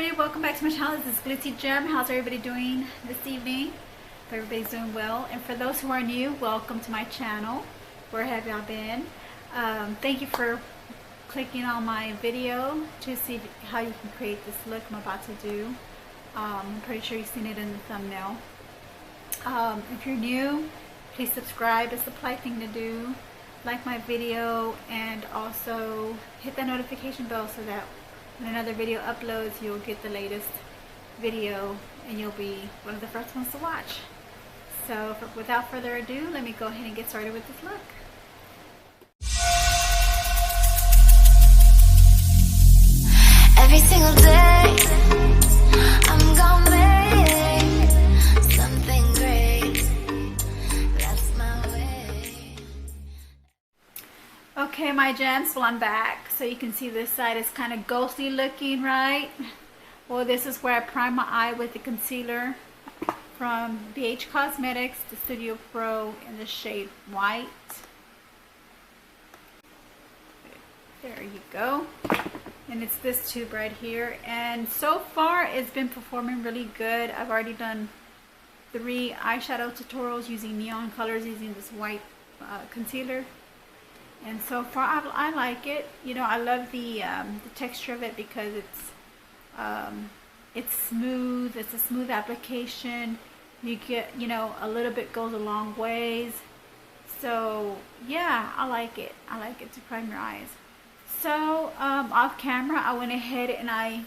everybody, welcome back to my channel. This is Glitzzy Gem. How's everybody doing this evening? Hope everybody's doing well. And for those who are new, welcome to my channel. Where have y'all been? Thank you for clicking on my video to see how you can create this look I'm about to do. I'm pretty sure you've seen it in the thumbnail. If you're new, please subscribe. It's the polite thing to do. Like my video and also hit that notification bell so that when another video uploads, you'll get the latest video and you'll be one of the first ones to watch. So without further ado, let me go ahead and get started with this look. Every single day I'm gonna make something great. That's my way. Okay, my gems, well, I'm back. So you can see this side is kind of ghostly looking, right? Well, this is where I prime my eye with the concealer from BH Cosmetics, the Studio Pro in the shade White. There you go. And it's this tube right here. And so far, it's been performing really good. I've already done 3 eyeshadow tutorials using neon colors, using this white concealer. And so far, I like it. You know, I love the texture of it because it's smooth. It's a smooth application. You get, you know, a little bit goes a long ways. So yeah, I like it. I like it to prime your eyes. So off camera, I went ahead and I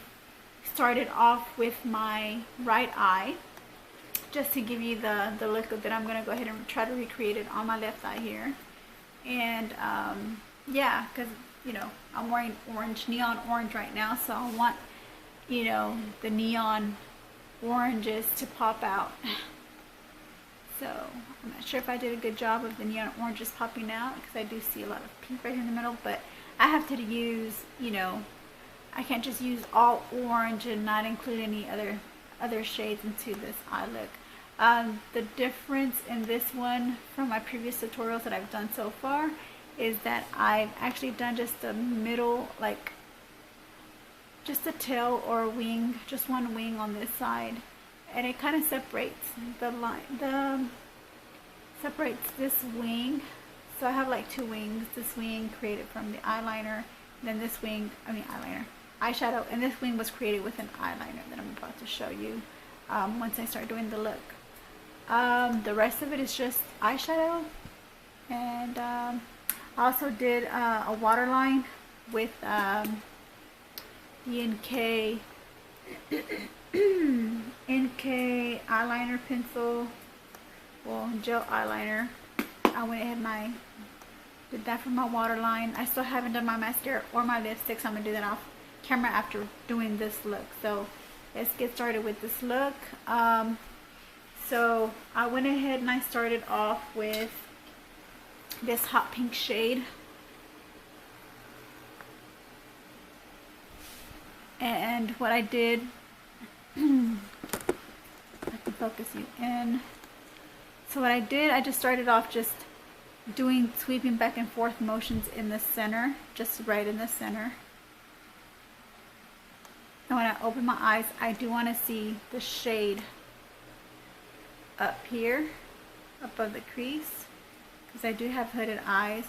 started off with my right eye, just to give you the look that I'm gonna go ahead and try to recreate it on my left eye here. And yeah, because you know I'm wearing orange, neon orange right now, so I want, you know, the neon oranges to pop out. So I'm not sure if I did a good job of the neon oranges popping out, because I do see a lot of pink right here in the middle, but I have to use, you know, I can't just use all orange and not include any other shades into this eye look. The difference in this one from my previous tutorials that I've done so far is that I've actually done just the middle, like just a tail or a wing, just one wing on this side, and it kind of separates the line, separates this wing. So I have like 2 wings. This wing created from the eyeliner, then this wing, eyeshadow, and this wing was created with an eyeliner that I'm about to show you once I start doing the look. The rest of it is just eyeshadow, and I also did a waterline with the NK eyeliner pencil, well, gel eyeliner. I went ahead and I did that for my waterline. I still haven't done my mascara or my lipsticks. I'm gonna do that off camera after doing this look. So let's get started with this look. So I went ahead and I started off with this hot pink shade. And what I did, I can focus you in. So what I did, I just started off just doing sweeping back and forth motions in the center, just right in the center. And when I open my eyes, I do want to see the shade up here above the crease, because I do have hooded eyes.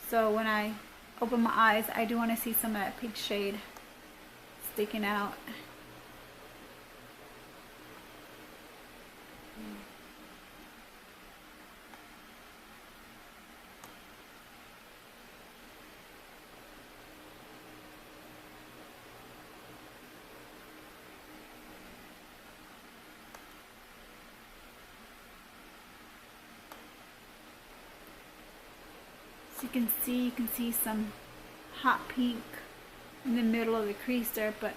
So when I open my eyes, I do want to see some of that pink shade sticking out. So you can see some hot pink in the middle of the crease there, but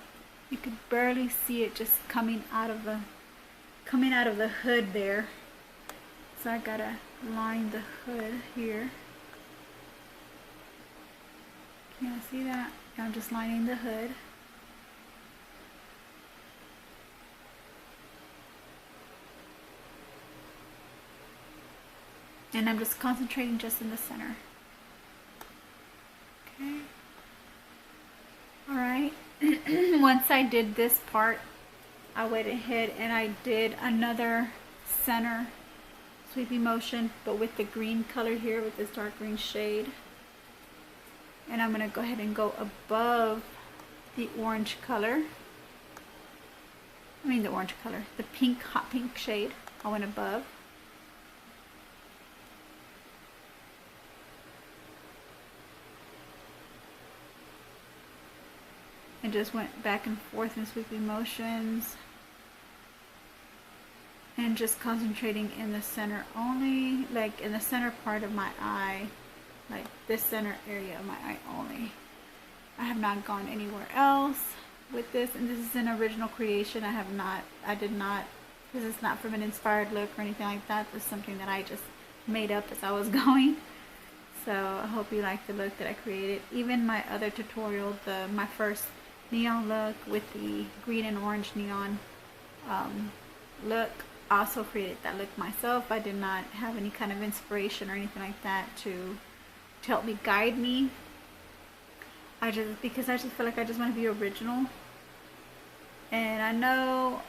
you could barely see it just coming out of the hood there. So I gotta line the hood here. Can you see that? I'm just lining the hood. And I'm just concentrating just in the center. Okay. Alright. once I did this part, I went ahead and I did another center sweeping motion, but with the green color here, with this dark green shade. And I'm going to go ahead and go above the orange color. The pink, hot pink shade. I went above. And just went back and forth in sweeping motions. And just concentrating in the center only, like in the center part of my eye, like this center area of my eye only. I have not gone anywhere else with this, and this is an original creation. This is not from an inspired look or anything like that. This is something that I just made up as I was going. So I hope you like the look that I created. Even my other tutorial, my first neon look with the green and orange neon look, I also created that look myself. I did not have any kind of inspiration or anything like that to help me guide me. Because I just feel like I just want to be original. And I know,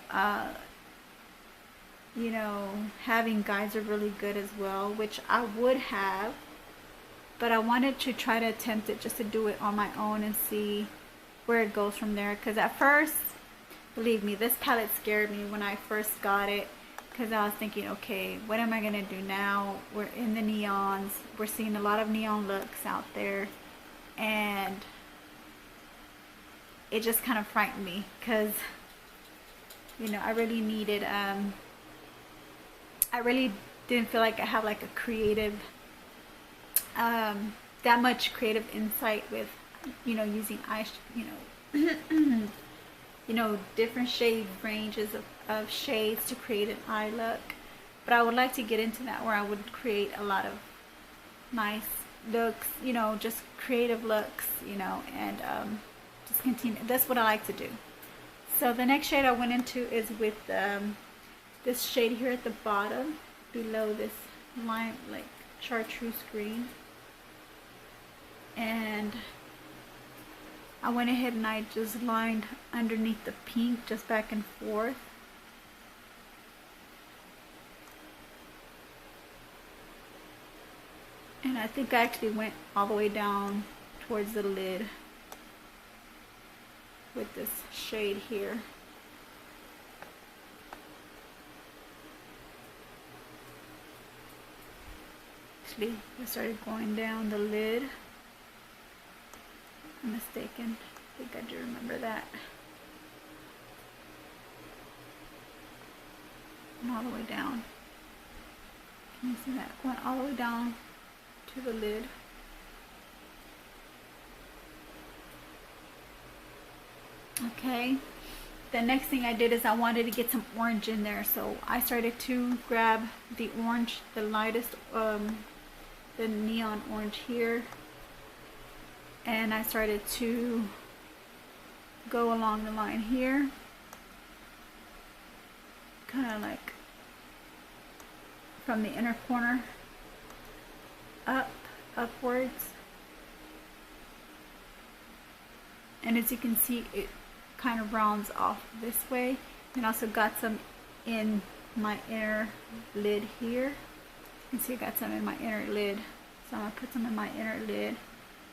you know, having guides are really good as well, which I would have, but I wanted to try to attempt it just to do it on my own and see where it goes from there. Because at first, believe me, this palette scared me when I first got it, because I was thinking, okay, what am I going to do now? We're in the neons. We're seeing a lot of neon looks out there. And it just kind of frightened me because, you know, I really needed, I really didn't feel like I have like a creative, that much creative insight with, you know, using you know, different shade ranges of shades to create an eye look. But I would like to get into that where I would create a lot of nice looks, you know, just creative looks, you know, and just continue. That's what I like to do. So the next shade I went into is with this shade here at the bottom, below this lime, like chartreuse green. And I went ahead and I just lined underneath the pink, just back and forth. And I think I actually went all the way down towards the lid with this shade here. Actually, I started going down the lid. I'm mistaken. I think I do remember that. And all the way down. Can you see that? Going all the way down to the lid. Okay. The next thing I did is I wanted to get some orange in there, so I started to grab the orange, the lightest, the neon orange here, and I started to go along the line here, kind of like from the inner corner upwards. And as you can see, it kind of rounds off this way, and also got some in my inner lid here. You can see I got some in my inner lid, so I'm gonna put some in my inner lid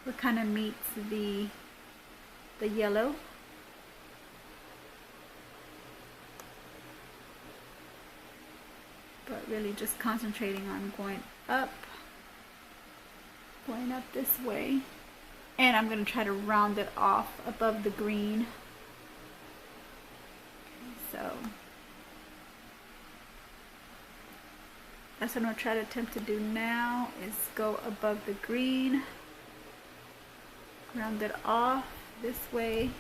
where it kind of meets the yellow. But really just concentrating on going up this way. And I'm going to try to round it off above the green. So that's what I'm going to try to attempt to do now, is go above the green, round it off this way.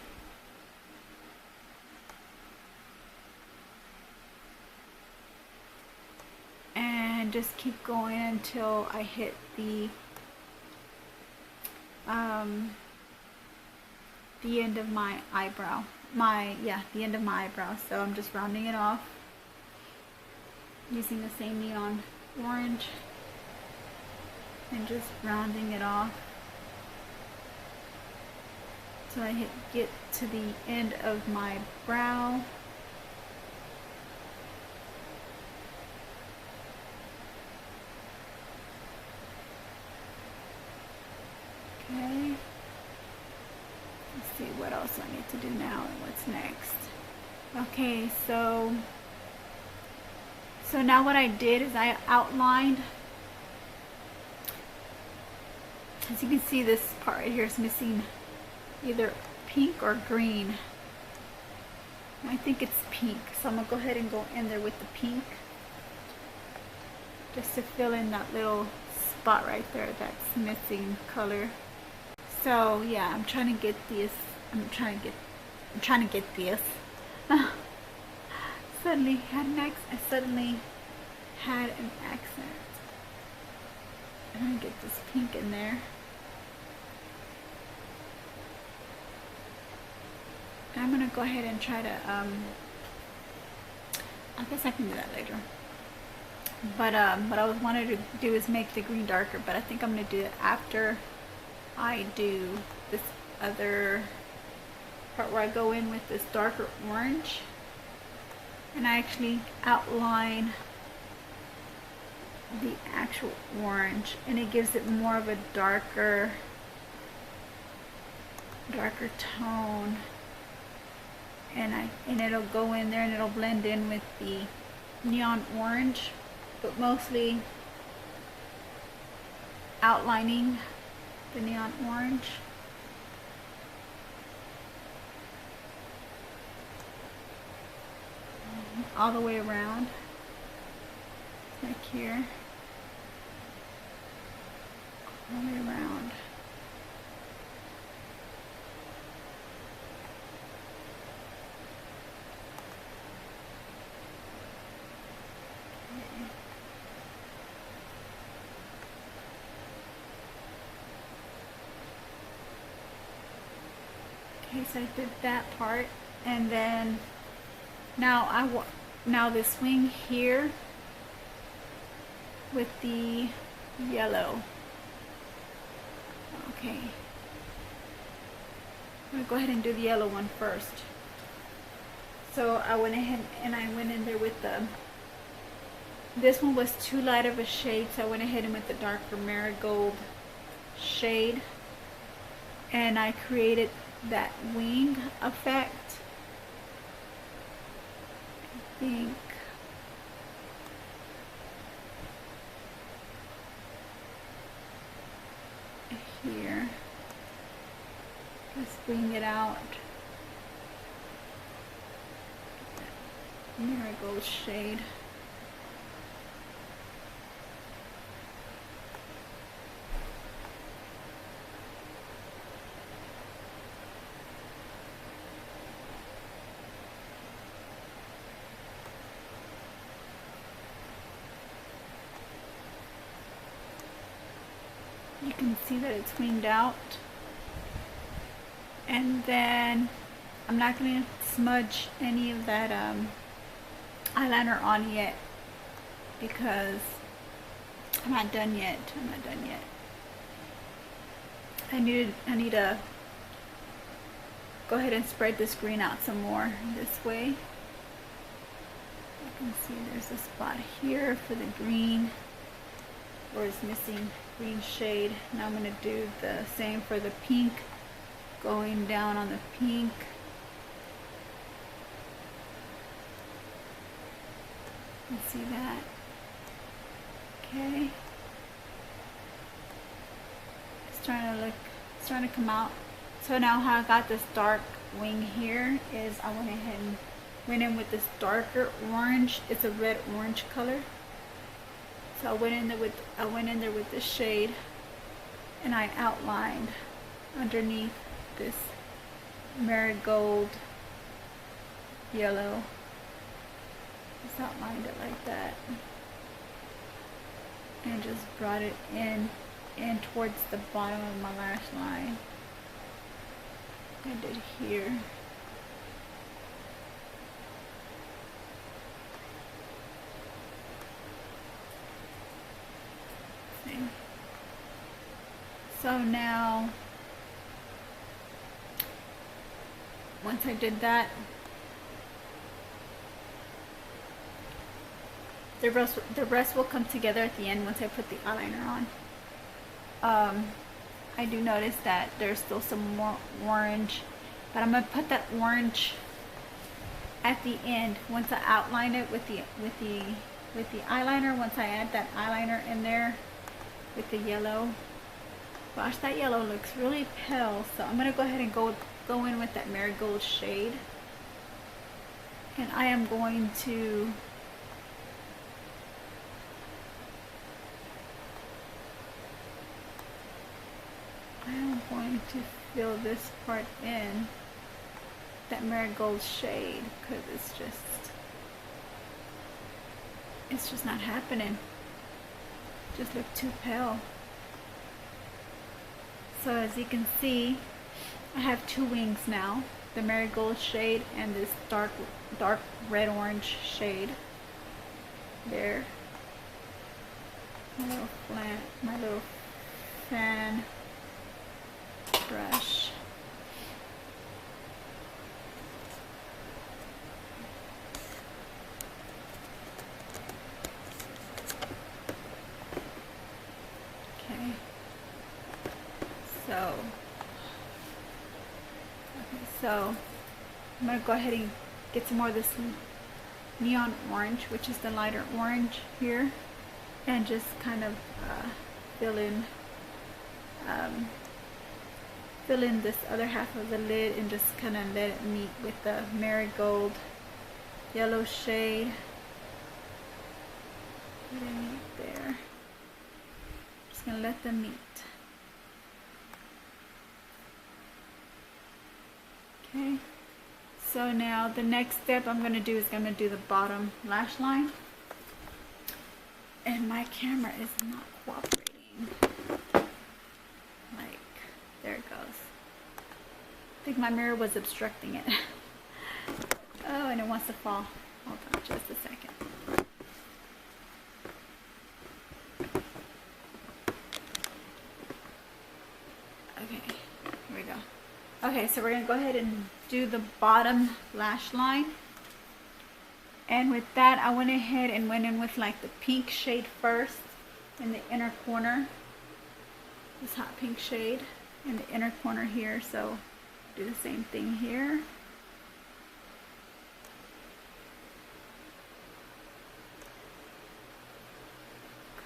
And just keep going until I hit the end of my eyebrow. The end of my eyebrow. So I'm just rounding it off using the same neon orange and just rounding it off. So I get to the end of my brow. Okay. Let's see what else I need to do now and what's next. Okay, so now what I did is I outlined. As you can see, this part right here is missing either pink or green. I think it's pink, so I'm gonna go ahead and go in there with the pink just to fill in that little spot right there that's missing color. So yeah, I'm trying to get this. Suddenly had an accent. I'm gonna get this pink in there. I'm gonna go ahead and try to I guess I can do that later. But what I wanted to do is make the green darker, but I think I'm gonna do it after I do this other part where I go in with this darker orange and I actually outline the actual orange, and it gives it more of a darker tone, and it'll go in there and it'll blend in with the neon orange, but mostly outlining the neon orange. All the way around, like here, all the way around. Okay, so I did that part, and then now this wing here with the yellow. Okay, I'm gonna go ahead and do the yellow one first. So I went ahead and I went in there with this one was too light of a shade, so I went ahead and with the darker marigold shade, and I created that wing effect. I think here, let's bring it out. Marigold shade. You can see that it's winged out, and then I'm not going to smudge any of that eyeliner on yet because I'm not done yet. I need to go ahead and spread this green out some more this way. You can see there's a spot here for the green where it's missing green shade. Now I'm going to do the same for the pink, going down on the pink. You see that? Okay. It's trying to come out. So now how I got this dark wing here is I went ahead and went in with this darker orange. It's a red orange color. So I went in there with this shade, and I outlined underneath this marigold yellow. Just outlined it like that, and just brought it in towards the bottom of my lash line. I did here. So now once I did that, the rest will come together at the end once I put the eyeliner on. I do notice that there's still some more orange, but I'm gonna put that orange at the end once I outline it with the eyeliner. Once I add that eyeliner in there with the yellow. Gosh, that yellow looks really pale, so I'm gonna go ahead and go in with that marigold shade, and I am going to fill this part in that marigold shade, because it's just not happening. Just look too pale. So as you can see, I have two wings now, the marigold shade and this dark red orange shade. There, my little fan brush. Okay. So I'm going to go ahead and get some more of this neon orange, which is the lighter orange here, and just kind of fill in this other half of the lid and just kind of let it meet with the marigold yellow shade. Let it meet there. Just going to let them meet. Okay, so now the next step I'm going to do is I'm going to do the bottom lash line, and my camera is not cooperating. Like, there it goes. I think my mirror was obstructing it. Oh, and it wants to fall. Hold on just a second. Okay, here we go. Okay, so we're going to go ahead and do the bottom lash line. And with that, I went ahead and went in with like the pink shade first in the inner corner. This hot pink shade in the inner corner here. So do the same thing here.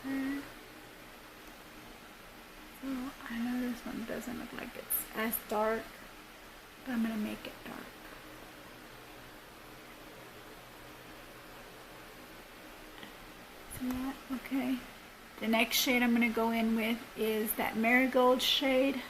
Okay. So I know this one doesn't look like it's as dark, but I'm going to make it dark. See that? Okay. The next shade I'm going to go in with is that marigold shade.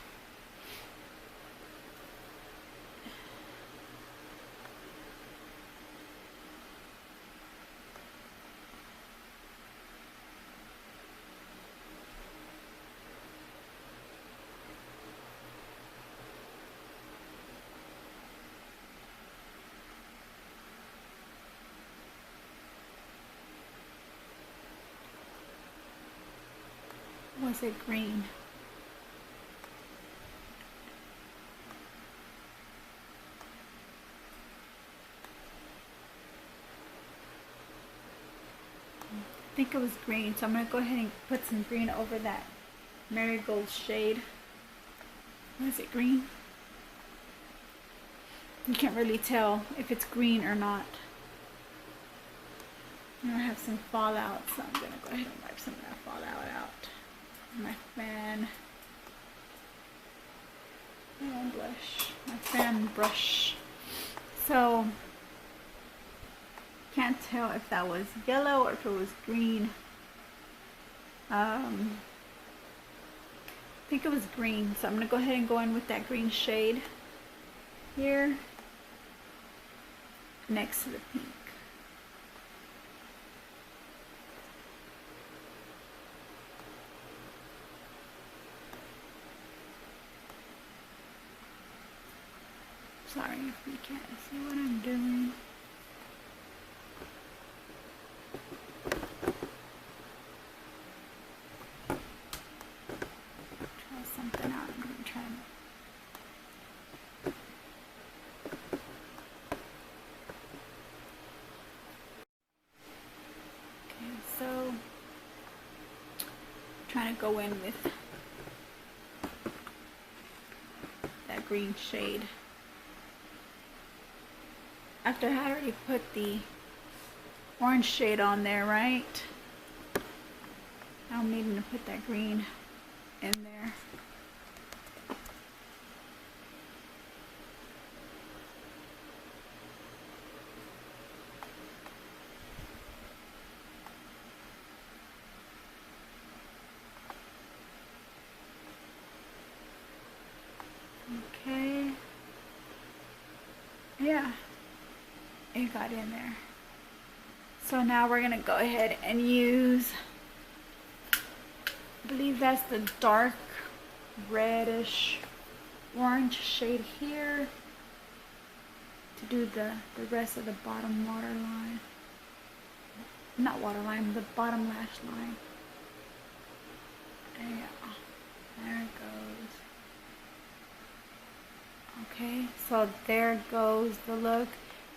Was it green? I think it was green, so I'm going to go ahead and put some green over that marigold shade. Was it green? You can't really tell if it's green or not. I have some fallout, so I'm going to go ahead and wipe some of that fallout out. My fan, my fan brush. So can't tell if that was yellow or if it was green. I think it was green, so I'm gonna go ahead and go in with that green shade here next to the pink. Sorry if you can't see what I'm doing. Try something out. I'm going to try trying to go in with that green shade. After I had already put the orange shade on there, right? Now I'm needing to put that green in there. Okay. Yeah, it got in there. So now we're gonna go ahead and use, I believe that's the dark reddish orange shade here to do the rest of the bottom waterline. Not waterline, the bottom lash line. Yeah, there it goes. Okay, so there goes the look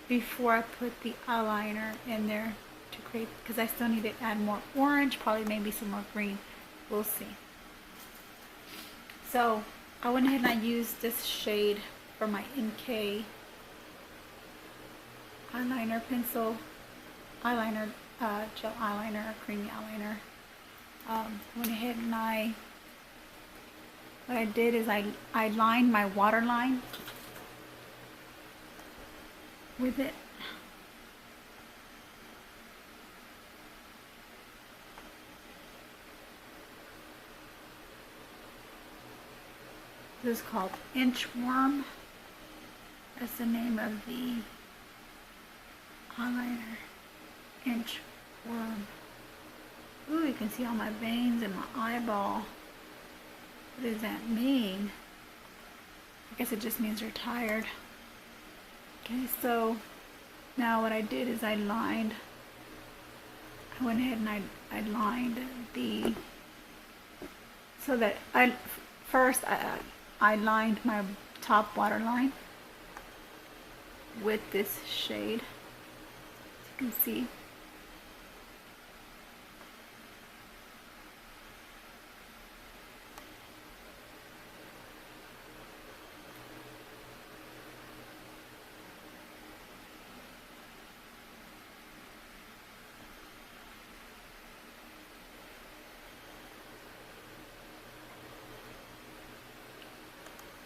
before I put the eyeliner in there to create, because I still need to add more orange, probably maybe some more green. We'll see. So I went ahead and I used this shade for my NK eyeliner pencil, eyeliner, gel eyeliner, creamy eyeliner. Went ahead and what I did is I lined my waterline with it. This is called Inchworm. That's the name of the eyeliner. Inchworm. Ooh, you can see all my veins in my eyeball. What does that mean? I guess it just means you're tired. Okay, so now what I did is I went ahead and I lined so that first I lined my top waterline with this shade, as you can see.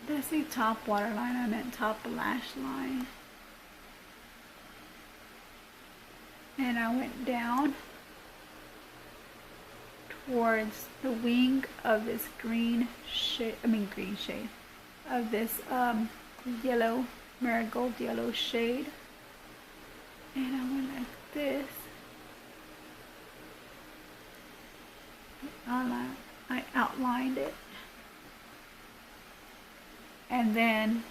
That's the top waterline, I meant top lash line. And I went down towards the wing of this green shade, of this yellow, marigold yellow shade. And I went like this. I outlined it. And then,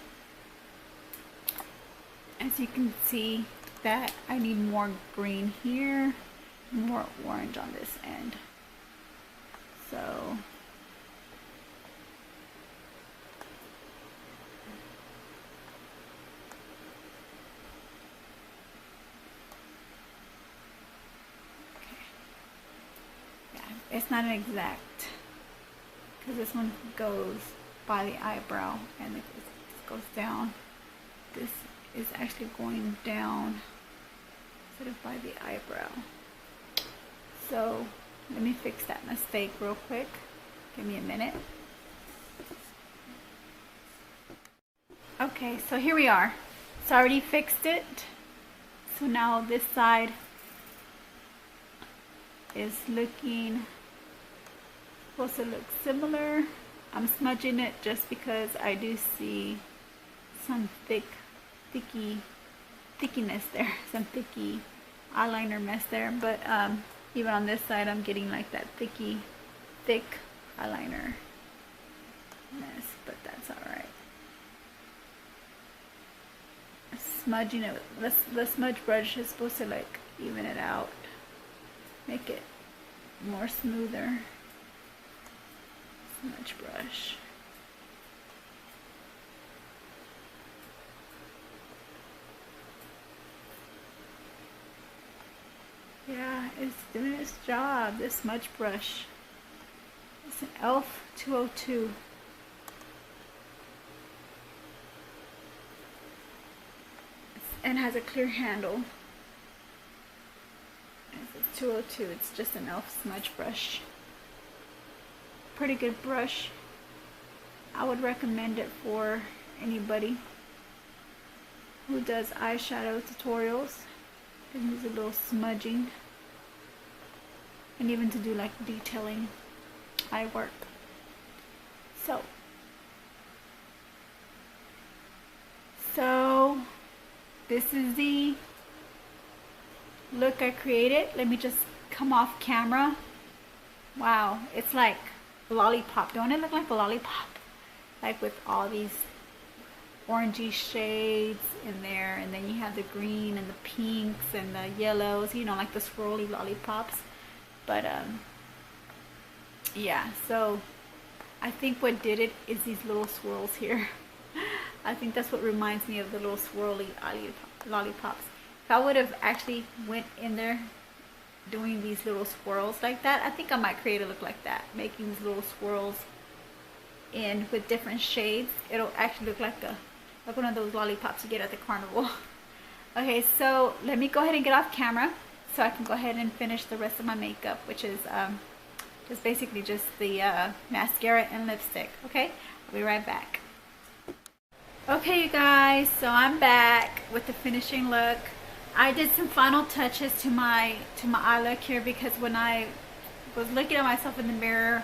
as you can see, that I need more green here, more orange on this end. So, okay. Yeah, it's not an exact, because this one goes by the eyebrow and this goes down. This is actually going down instead of by the eyebrow. So let me fix that mistake real quick. Give me a minute. Okay, so here we are. So I already fixed it. So now this side is supposed to look similar. I'm smudging it just because I do see some thickiness there, some thicky eyeliner mess there. But even on this side, I'm getting like that thick eyeliner mess, but that's all right. Smudging it, the smudge brush is supposed to like even it out, make it more smoother. Smudge brush. Yeah, it's doing its job, this smudge brush. It's an E.L.F. 202. And has a clear handle. It's a 202. It's just an E.L.F. smudge brush. Pretty good brush. I would recommend it for anybody who does eyeshadow tutorials. It needs a little smudging. And even to do like detailing eye work. So this is the look I created. Let me just come off camera. Wow, it's like a lollipop. Don't it look like a lollipop? Like with all these orangey shades in there, and then you have the green and the pinks and the yellows, you know, like the swirly lollipops. But yeah, so I think what did it is these little swirls here. I think that's what reminds me of the little swirly lollipops. If I would have actually went in there doing these little swirls like that, I think I might create a look like that, making these little swirls in with different shades. It'll actually look like one of those lollipops you get at the carnival. Okay, so let me go ahead and get off camera so I can go ahead and finish the rest of my makeup, which is just basically just the mascara and lipstick. Okay, I'll be right back. Okay, you guys, so I'm back with the finishing look. I did some final touches to my eye look here, because when I was looking at myself in the mirror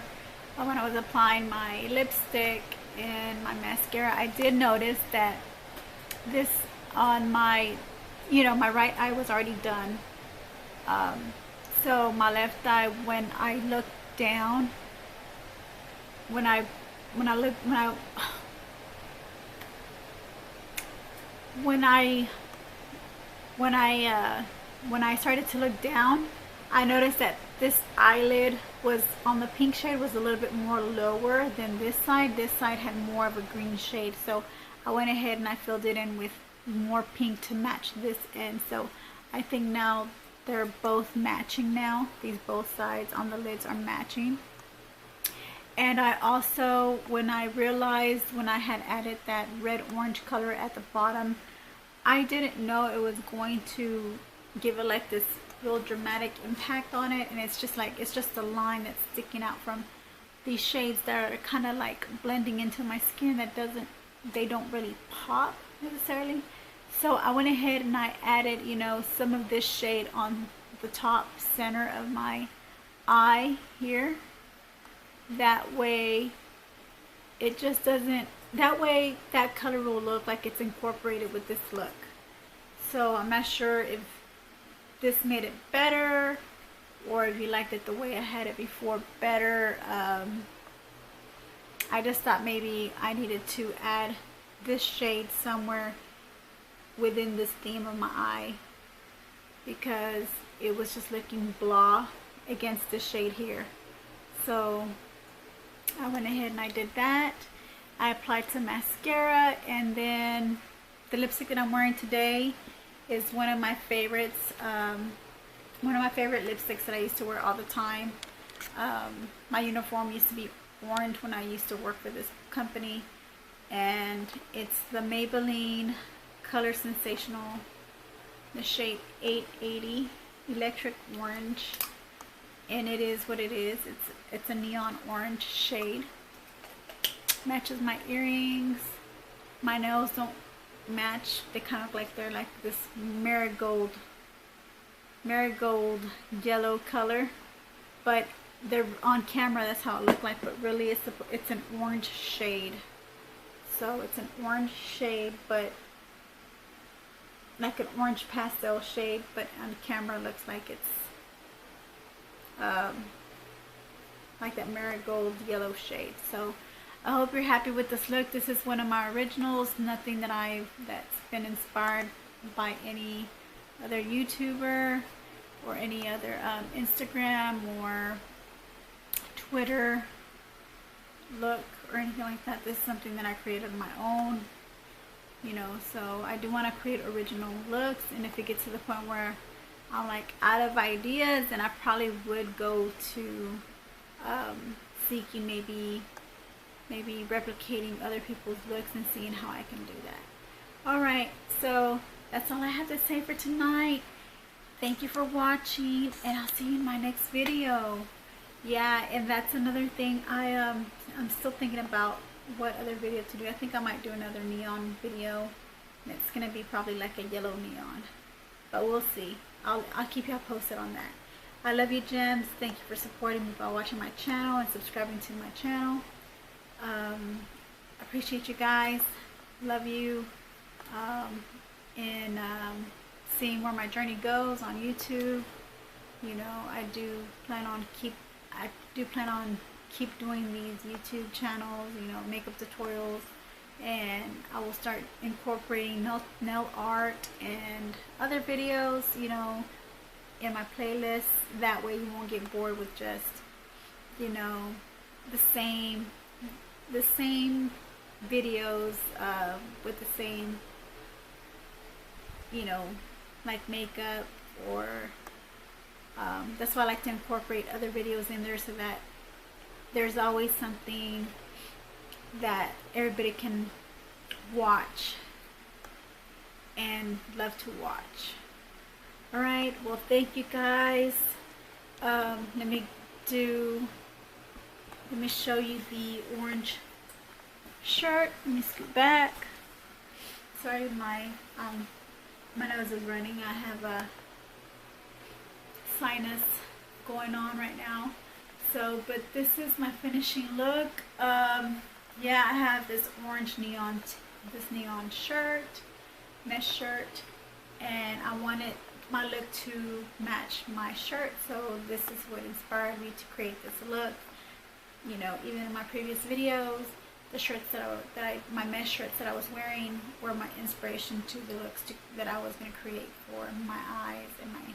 when I was applying my lipstick and my mascara, I did notice that this on my, my right eye was already done. So my left eye, when I looked down, when I started to look down, I noticed that this eyelid was on the pink shade was a little bit more lower than this side. This side had more of a green shade, so I went ahead and I filled it in with more pink to match this end. So I think now they're both matching now. These both sides on the lids are matching. And I also, when I realized when I had added that red-orange color at the bottom, I didn't know it was going to give it like this real dramatic impact on it. And it's just like, it's just a line that's sticking out from these shades that are kind of like blending into my skin that they don't really pop necessarily. So I went ahead and I added, some of this shade on the top center of my eye here. That way it just doesn't, that way that color will look like it's incorporated with this look. So I'm not sure if this made it better or if you liked it the way I had it before better. I just thought maybe I needed to add this shade somewhere within this theme of my eye, because it was just looking blah against this shade here. So I went ahead and I did that. I applied some mascara, and then the lipstick that I'm wearing today is one of my favorites. One of my favorite lipsticks that I used to wear all the time. My uniform used to be orange when I used to work for this company, and it's the Maybelline Color Sensational, the shade 880 Electric Orange, and it is what it is. It's a neon orange shade. Matches my earrings. My nails don't match. They kind of like, they're like this marigold yellow color, but they're on camera, that's how it looked like, but really it's an orange shade. So it's an orange shade, but like an orange pastel shade, but on camera looks like it's like that marigold yellow shade. So I hope you're happy with this look. This is one of my originals, nothing that's been inspired by any other YouTuber or any other Instagram or Twitter look or anything like that. This is something that I created on my own, so I do want to create original looks, and if it gets to the point where I'm like out of ideas, then I probably would go to seeking maybe replicating other people's looks and seeing how I can do that. Alright, so that's all I have to say for tonight. Thank you for watching, and I'll see you in my next video. Yeah, and that's another thing. I'm still thinking about what other video to do. I think I might do another neon video. And it's gonna be probably like a yellow neon, but we'll see. I'll keep y'all posted on that. I love you, gems. Thank you for supporting me by watching my channel and subscribing to my channel. Appreciate you guys. Love you. And seeing where my journey goes on YouTube. You know, I do plan on keep doing these YouTube channels, you know, makeup tutorials, and I will start incorporating nail art and other videos, you know, in my playlist. That way you won't get bored with just, you know, the same videos with the same, you know, like makeup, or that's why I like to incorporate other videos in there, so that there's always something that everybody can watch and love to watch. Alright, well, thank you guys. Let me show you the orange shirt. Let me scoot back. Sorry, my nose is running. I have a sinus going on right now. So, but this is my finishing look. Yeah, I have this orange neon shirt, mesh shirt, and I wanted my look to match my shirt. So this is what inspired me to create this look. You know, even in my previous videos, the shirts my mesh shirts that I was wearing were my inspiration to the looks that I was going to create for my eyes and my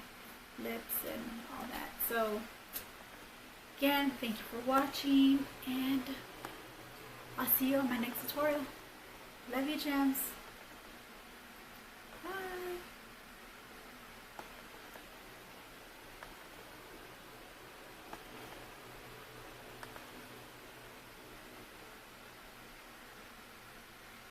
lips and all that. So again, thank you for watching, and I'll see you on my next tutorial. Love you, gems.